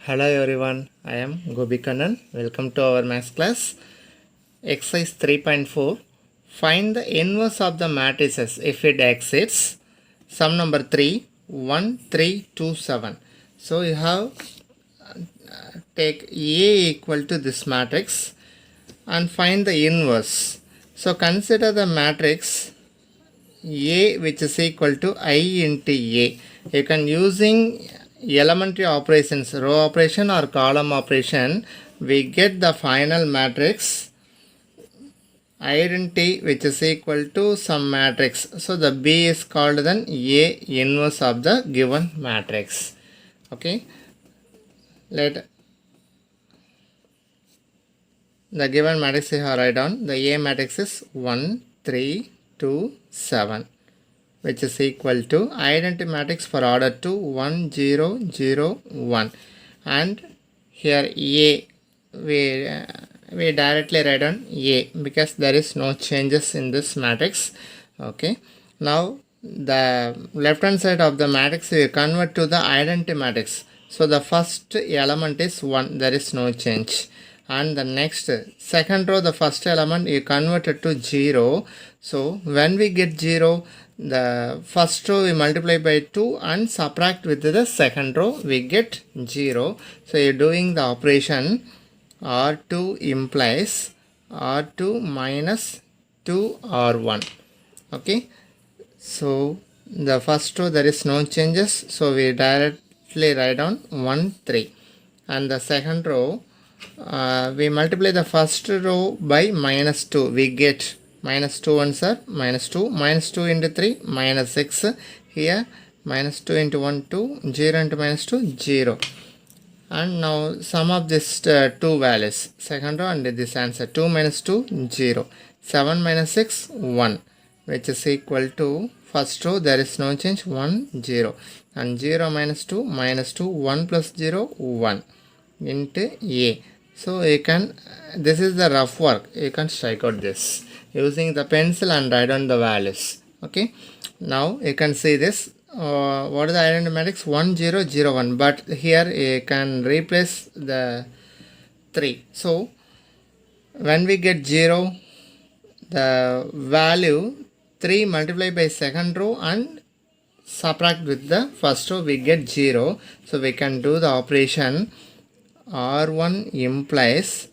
Hello everyone, I am Gobi Kannan. Welcome to our maths class. Exercise 3.4. Find the inverse of the matrices if it exists. Sum number 3, 1, 3, 2, 7. So you have take A equal to this matrix and find the inverse. So consider the matrix A which is equal to I into A. You can using elementary operations, row operation or column operation, we get the final matrix identity which is equal to some matrix. So the B is called then A inverse of the given matrix. Okay, let the given matrix you have write down. The A matrix is 1, 3, 2, 7. Which is equal to identity matrix for order 2 1 0 0 1, and here A we directly write on A because there is no changes in this matrix. Okay, now the left hand side of the matrix we convert to the identity matrix. So the first element is 1, there is no change, and the next second row the first element you convert it to 0. So when we get 0, the first row we multiply by 2 and subtract with the second row, we get 0. So you're doing the operation R2 implies R2 minus 2R1. Okay, so the first row there is no changes, so we directly write down 1 3, and the second row we multiply the first row by minus 2, we get minus 2 ones are minus 2, minus 2 into 3 minus 6, here minus 2 into 1 2, 0 into minus 2 0, and now sum of this two values, second row and this answer 2 minus 2 0, 7 minus 6 1, which is equal to first row there is no change 1 0, and 0 minus 2 minus 2, 1 plus 0 1 into A. So you can, this is the rough work, you can strike out this using the pencil and write down the values. Okay, now you can see this what is the identity matrix 1 0 0 1, but here you can replace the 3. So when we get 0, the value 3 multiplied by second row and subtract with the first row, we get 0. So we can do the operation R1 implies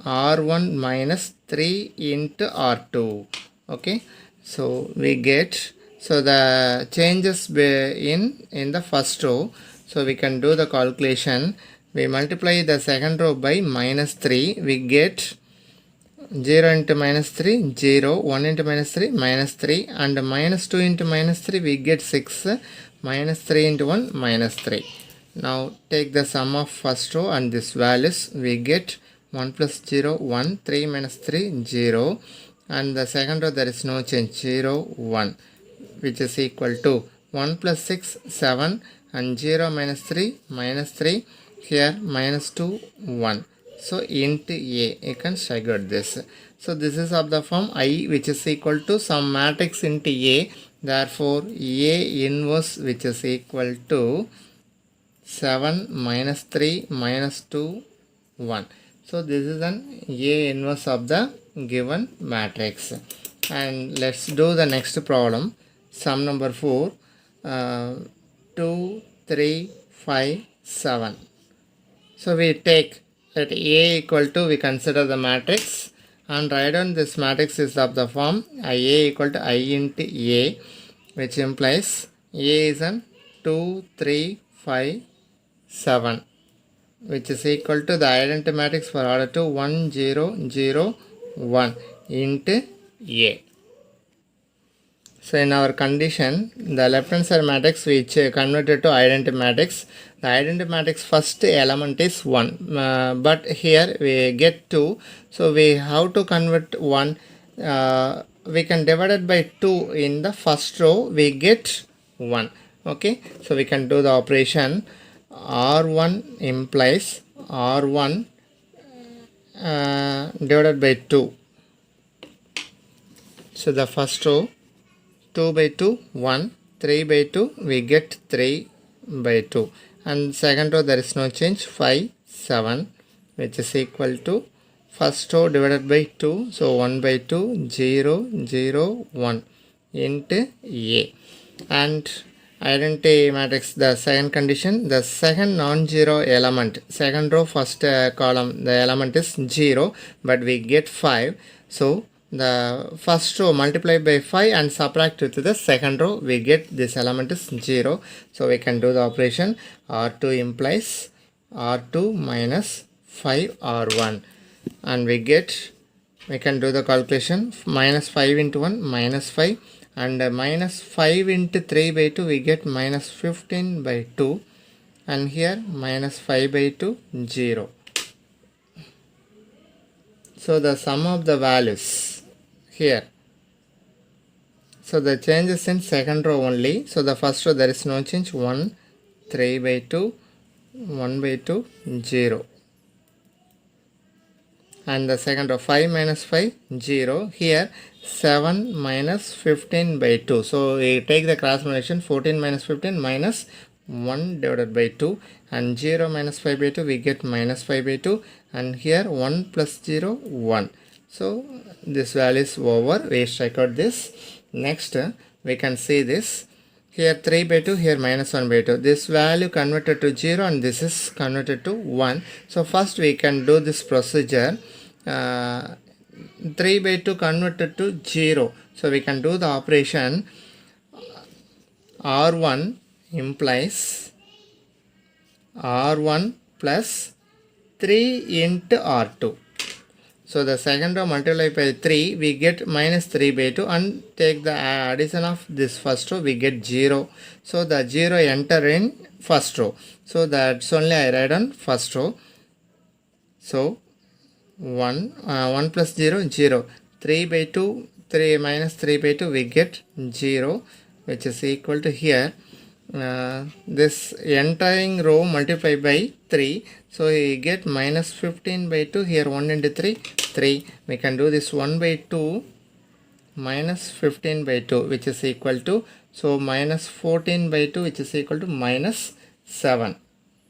R1 minus 3 into R2. Okay, so we get, so the changes in the first row, so we can do the calculation. We multiply the second row by minus 3, we get 0 into minus 3 0, 1 into minus 3 minus 3, and minus 2 into minus 3 we get 6, minus 3 into 1 minus 3. Now take the sum of first row and this values, we get 1 plus 0 1, 3 minus 3 0, and the second row there is no change 0 1, which is equal to 1 plus 6 7, and 0 minus 3 minus 3, here minus 2 1. So into A, you can strike out this. So this is of the form I which is equal to some matrix into A, therefore A inverse which is equal to 7 minus 3 minus 2 1. So this is an A inverse of the given matrix. And let's do the next problem. Sum number 4, 2 3 5 7. So we take that A equal to, we consider the matrix and write down this matrix is of the form IA equal to I into A, which implies A is an 2 3 5 7, which is equal to the identity matrix for order 2 1 0 0 1 into A. So in our condition, the left hand side matrix which converted to identity matrix, the identity matrix first element is 1, but here we get 2, so we have to convert 1, we can divide it by 2 in the first row, we get 1. Okay, so we can do the operation R1 implies R1 divided by 2. So the first row 2 by 2 1, 3 by 2 we get 3 by 2, and second row there is no change, 5 7, which is equal to first row divided by 2, so 1 by 2 0 0 1 into A. And identity matrix, the second condition, the second non-zero element, second row first column, the element is 0, but we get 5, so the first row multiply by 5 and subtract it to the second row, we get this element is 0, so we can do the operation. R2 implies R2 minus 5 R1, and we can do the calculation. Minus 5 into 1 minus 5, and minus 5 into 3 by 2 we get minus 15 by 2, and here minus 5 by 2 0. So the sum of the values here, so the changes in second row only. So the first row there is no change, 1 3 by 2 1 by 2 0, and the second row 5 minus 5 0. Here 7 minus 15 by 2, so we take the cross multiplication, 14 minus 15 minus 1 divided by 2, and 0 minus 5 by 2 we get minus 5 by 2, and here 1 plus 0 1. So this value is over, we strike out this. Next we can see this, here 3 by 2, here minus 1 by 2, this value converted to 0 and this is converted to 1. So first we can do this procedure. 3 by 2 converted to 0, so we can do the operation. R1 implies R1 plus 3 into R2. So the second row multiplied by 3, we get minus 3 by 2, and take the addition of this first row, we get 0. So the 0 enter in first row, so that's only I write on first row. So 1 plus 0 0, 3 by 2 3 minus 3 by 2 we get 0, which is equal to here this entering row multiplied by 3, so we get minus 15 by 2, here 1 into 3 3. We can do this 1 by 2 minus 15 by 2, which is equal to, so minus 14 by 2, which is equal to minus 7.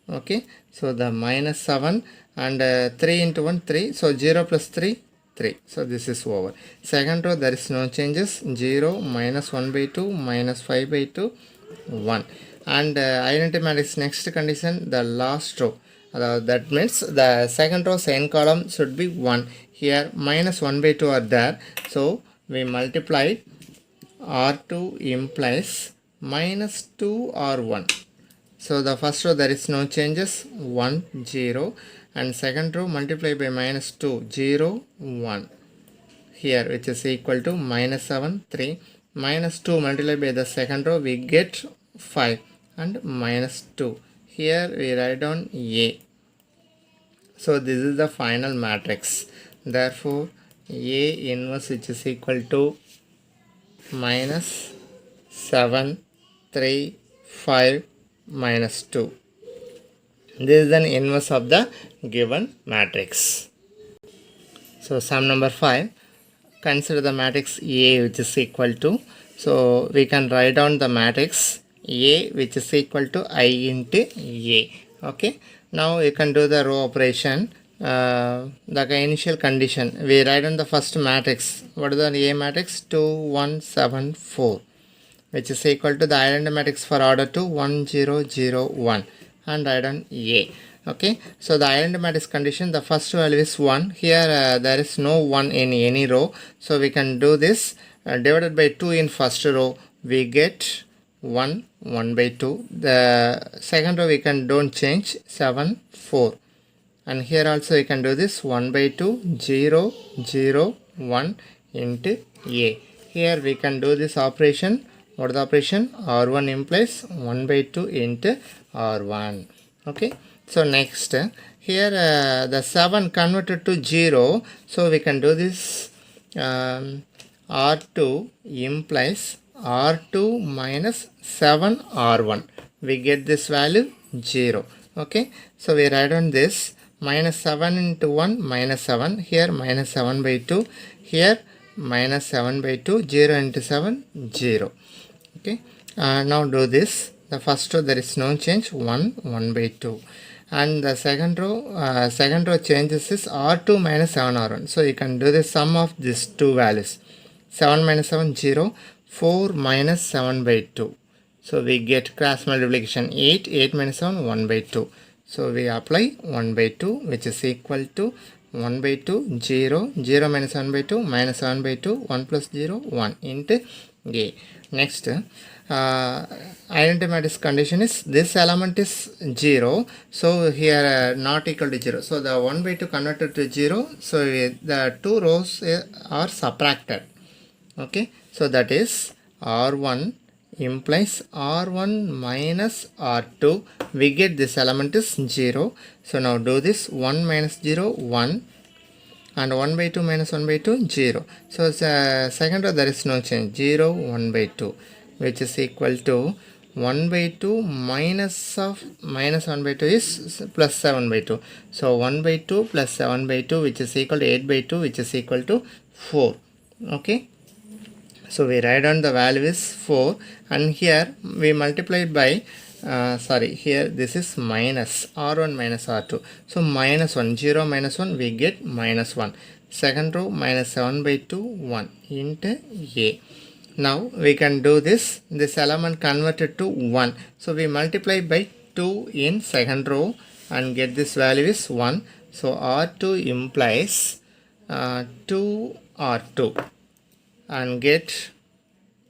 Okay, so the minus 7, and 3 into 1 3, so 0 plus 3 3, so this is over. Second row there is no changes, 0 minus 1 by 2 minus 5 by 2 1, and identity matrix next condition, the last row, that means the second row same column should be 1. Here minus 1 by 2 are there, so we multiply. R2 implies minus 2 R1. So the first row there is no changes, 1 0, and second row multiply by minus 2 0 1 here, which is equal to minus 7 3, minus 2 multiplied by the second row we get 5, and minus 2, here we write down A. So this is the final matrix. Therefore A inverse, which is equal to minus 7 3 5 minus 2. This is an inverse of the given matrix. So sum number 5, consider the matrix A, which is equal to, so we can write down the matrix A, which is equal to I into A. Okay, now you can do the row operation. The initial condition, we write down the first matrix. What is the A matrix? 2 1 7 4, which is equal to the identity matrix for order 2 1 0 0 1, and write down A. Okay, so the identity matrix condition, the first value is 1. Here there is no 1 in any row, so we can do this. Divided by 2 in first row, we get 1 1 by 2. The second row we can don't change, 7 4, and here also we can do this 1 by 2 0 0 1 into A. Here we can do this operation. What is the operation? R1 implies 1 by 2 into R1. Okay, so next here the 7 converted to 0, so we can do this. R2 implies R2 minus 7 R1. We get this value 0. Okay, so we write on this, minus 7 into 1 minus 7, here minus 7 by 2, here minus 7 by 2, 0 into 7 0. Okay, now do this. the first row there is no change, 1, 1 by 2. And the second row changes is R2 minus 7R1. So you can do the sum of these two values. 7 minus 7, 0. 4 minus 7 by 2. So we get cross multiplication 8. 8 minus 7, 1 by 2. So we apply 1 by 2, which is equal to 1 by 2, 0. 0 minus 1 by 2, minus 7 by 2. 1 plus 0, 1 into A. Next, identity matrix condition is this element is 0. So here not equal to 0. So the 1 by 2 converted to 0. So the two rows are subtracted. Okay. So that is R1 implies R1 minus R2. We get this element is 0. So now do this 1 minus 0, 1. And 1 by 2 minus 1 by 2, 0. So second row there is no change, 0, 1 by 2, which is equal to 1 by 2 minus 1 by 2 is plus 7 by 2. So 1 by 2 plus 7 by 2, which is equal to 8 by 2, which is equal to 4. Okay. So we write down the value is 4, and here we multiply by here this is minus R1 minus R2. So minus 1, 0 minus 1, we get minus 1. Second row minus 7 by 2, 1 into A. Now we can do this element converted to 1. So we multiply by 2 in second row and get this value is 1. So R2 implies 2 R2 and get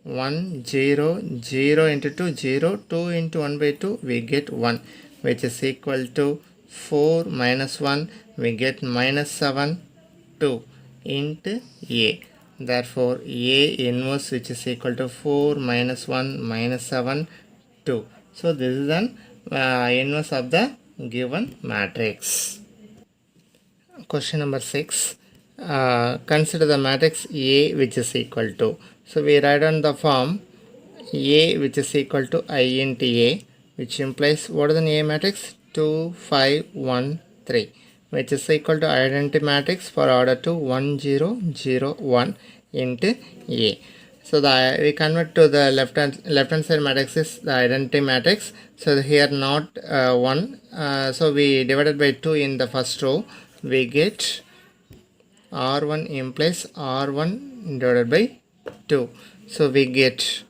1, 0, 0 into 2, 0, 2 into 1 by 2, we get 1, which is equal to 4 minus 1, we get minus 7, 2 into A. Therefore, A inverse, which is equal to 4 minus 1 minus 7, 2. So this is an inverse of the given matrix. Question number 6. Consider the matrix A, which is equal to. So we write on the form A, which is equal to I into A, which implies what is the A matrix? 2, 5, 1, 3, which is equal to identity matrix for order to 1, 0, 0, 1 into A. So we convert to the left hand side matrix is the identity matrix. So here not 1. So we divided by 2 in the first row. We get R1 implies R1 divided by 2. So we get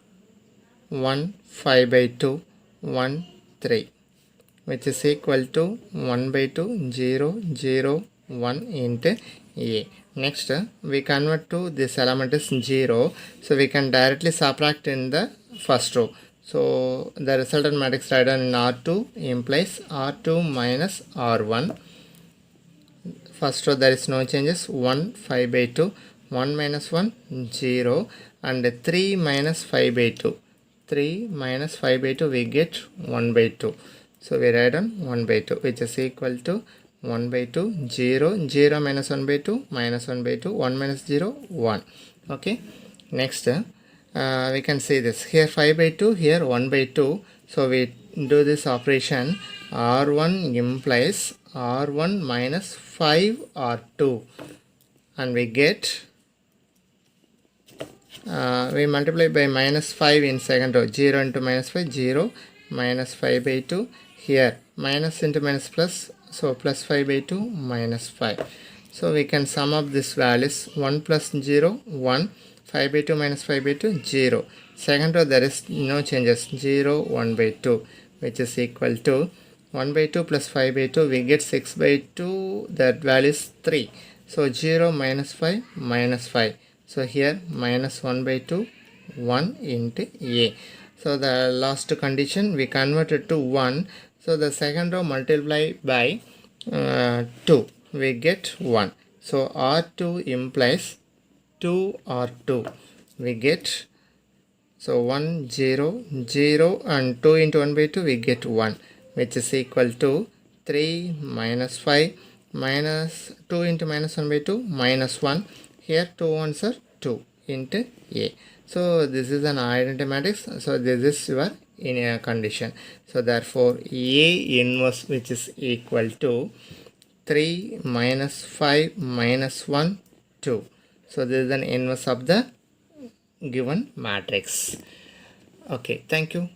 1, 5 by 2, 1, 3, which is equal to 1 by 2, 0, 0, 1 into A. Next, we convert to this element is 0. So we can directly subtract in the first row. So the resultant matrix write down in R2 implies R2 minus R1. First row there is no changes, 1, 5 by 2, 1 minus 1, 0, and 3 minus 5 by 2. 3 minus 5 by 2, we get 1 by 2. So we write on 1 by 2, which is equal to 1 by 2, 0, 0 minus 1 by 2, minus 1 by 2, 1 minus 0, 1. Okay. Next, we can see this. Here 5 by 2, here 1 by 2. So we do this operation. R1 implies R1 minus 5 R2. And we get, we multiply by minus 5 in second row. 0 into minus 5, 0, minus 5 by 2. Here minus into minus plus, so plus 5 by 2, minus 5. So we can sum up this values. 1 plus 0, 1, 5 by 2 minus 5 by 2, 0. Second row there is no changes, 0, 1 by 2, which is equal to 1 by 2 plus 5 by 2, we get 6 by 2, that value is 3. So 0 minus 5, minus 5. So here minus 1 by 2, 1 into A. So the last condition we converted to 1. So the second row multiply by 2. We get 1. So R2 implies 2 R2. We get, so 1, 0, 0 and 2 into 1 by 2 we get 1, which is equal to 3 minus 5 minus 2 into minus 1 by 2 minus 1. Here 2 ones are 2 into A. So this is an identity matrix. So this is your in a condition. So therefore A inverse, which is equal to 3 minus 5 minus 1, 2. So this is an inverse of the given matrix. Okay, thank you.